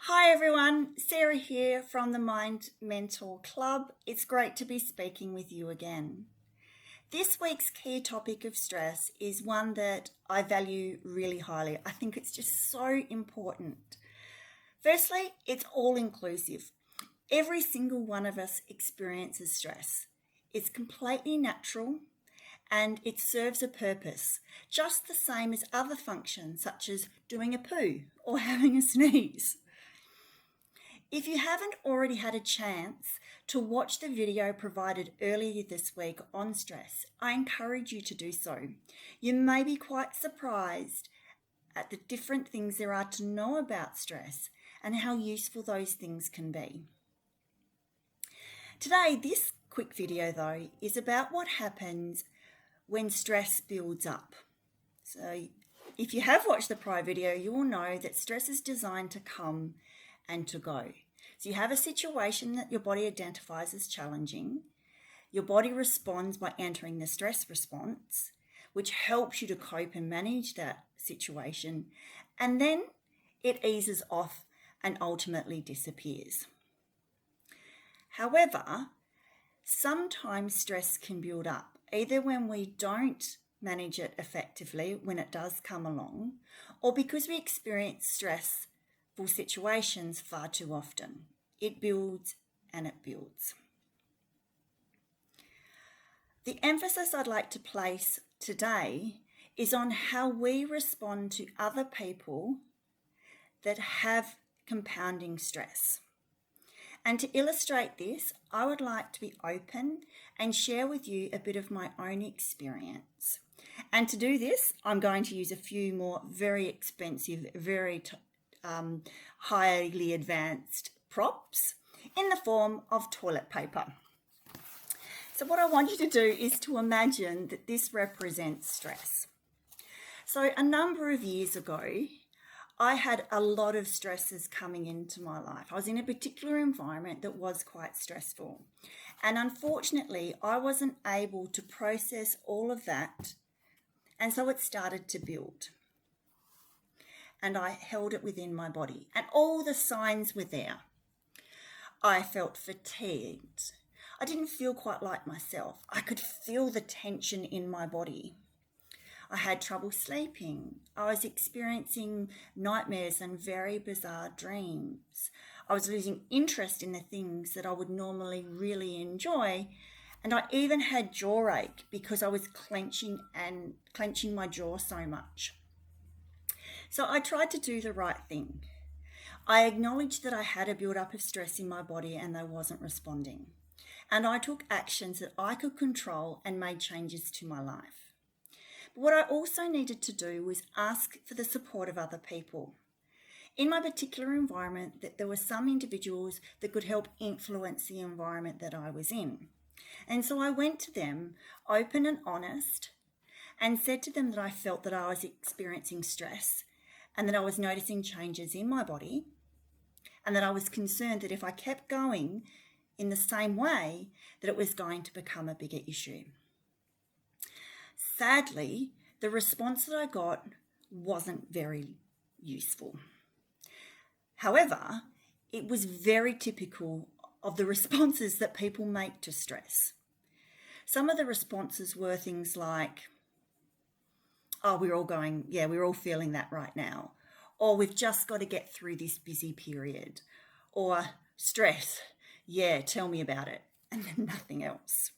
Hi everyone, Sarah here from the Mind Mentor Club. It's great to be speaking with you again. This week's key topic of stress is one that I value really highly. I think it's just so important. Firstly, it's all inclusive. Every single one of us experiences stress. It's completely natural and it serves a purpose, just the same as other functions such as doing a poo or having a sneeze. If you haven't already had a chance to watch the video provided earlier this week on stress, I encourage you to do so. You may be quite surprised at the different things there are to know about stress and how useful those things can be. Today, this quick video though is about what happens when stress builds up. So if you have watched the prior video, you will know that stress is designed to come and to go. So you have a situation that your body identifies as challenging. Your body responds by entering the stress response, which helps you to cope and manage that situation. And then it eases off and ultimately disappears. However, sometimes stress can build up, either when we don't manage it effectively when it does come along, or because we experience stressful situations far too often. It builds and it builds. The emphasis I'd like to place today is on how we respond to other people that have compounding stress. And to illustrate this, I would like to be open and share with you a bit of my own experience. And to do this, I'm going to use a few more very expensive, very highly advanced props in the form of toilet paper. So what I want you to do is to imagine that this represents stress. So a number of years ago, I had a lot of stresses coming into my life. I was in a particular environment that was quite stressful. And unfortunately, I wasn't able to process all of that. And so it started to build. And I held it within my body. And all the signs were there. I felt fatigued. I didn't feel quite like myself. I could feel the tension in my body. I had trouble sleeping. I was experiencing nightmares and very bizarre dreams. I was losing interest in the things that I would normally really enjoy. And I even had jaw ache because I was clenching my jaw so much. So I tried to do the right thing. I acknowledged that I had a build-up of stress in my body and I wasn't responding. And I took actions that I could control and made changes to my life. But what I also needed to do was ask for the support of other people. In my particular environment, that there were some individuals that could help influence the environment that I was in. And so I went to them, open and honest, and said to them that I felt that I was experiencing stress and that I was noticing changes in my body, and that I was concerned that if I kept going in the same way, that it was going to become a bigger issue. Sadly, the response that I got wasn't very useful. However, it was very typical of the responses that people make to stress. Some of the responses were things like, oh, we're all feeling that right now. Or we've just got to get through this busy period. Or stress, yeah, tell me about it. And then nothing else.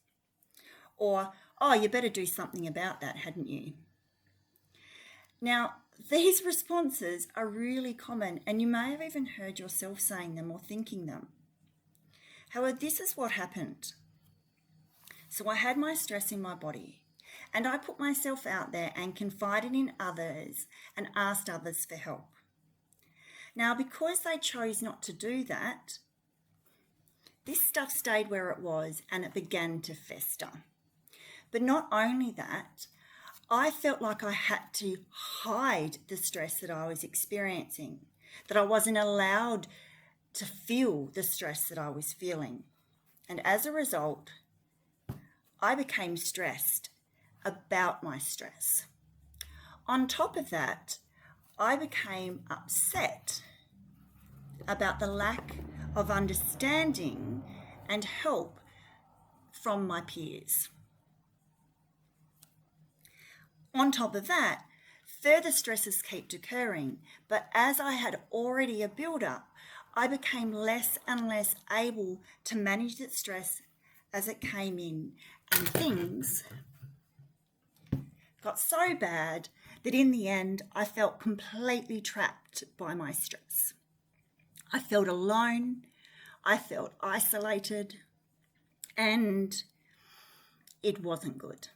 Or, oh, you better do something about that, hadn't you? Now, these responses are really common, and you may have even heard yourself saying them or thinking them. However, this is what happened. So I had my stress in my body, and I put myself out there and confided in others and asked others for help. Now, because they chose not to do that, this stuff stayed where it was and it began to fester. But not only that, I felt like I had to hide the stress that I was experiencing, that I wasn't allowed to feel the stress that I was feeling. And as a result, I became stressed about my stress. On top of that, I became upset about the lack of understanding and help from my peers. On top of that, further stresses kept occurring, but as I had already a build-up, I became less and less able to manage that stress as it came in, and things got so bad that in the end I felt completely trapped by my stress. I felt alone, I felt isolated, and it wasn't good.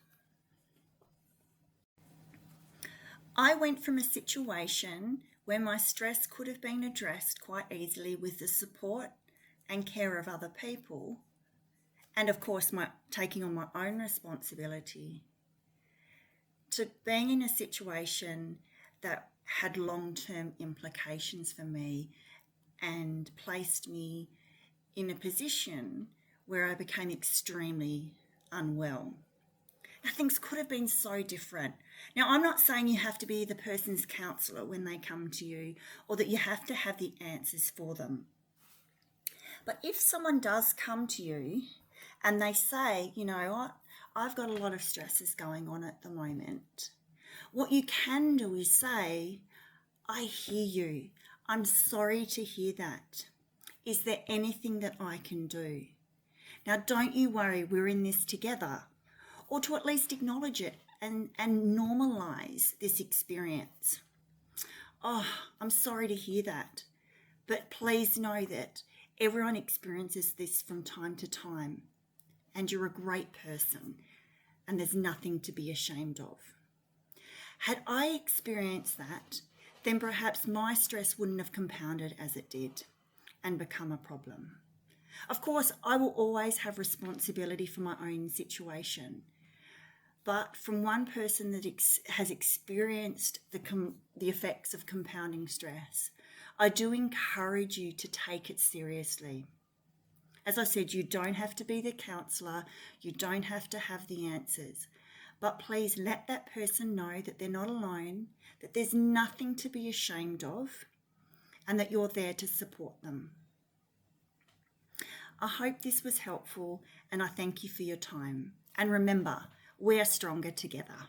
I went from a situation where my stress could have been addressed quite easily with the support and care of other people, and of course taking on my own responsibility, to being in a situation that had long-term implications for me and placed me in a position where I became extremely unwell. Now, things could have been so different. Now, I'm not saying you have to be the person's counsellor when they come to you, or that you have to have the answers for them. But if someone does come to you and they say, you know what, I've got a lot of stresses going on at the moment, what you can do is say, I hear you. I'm sorry to hear that. Is there anything that I can do? Now, don't you worry, we're in this together. Or to at least acknowledge it and normalise this experience. Oh, I'm sorry to hear that. But please know that everyone experiences this from time to time. And you're a great person. And there's nothing to be ashamed of. Had I experienced that, then perhaps my stress wouldn't have compounded as it did and become a problem. Of course, I will always have responsibility for my own situation. But from one person that has experienced the effects of compounding stress, I do encourage you to take it seriously. As I said, you don't have to be the counsellor, you don't have to have the answers, but please let that person know that they're not alone, that there's nothing to be ashamed of, and that you're there to support them. I hope this was helpful, and I thank you for your time. And remember, we are stronger together.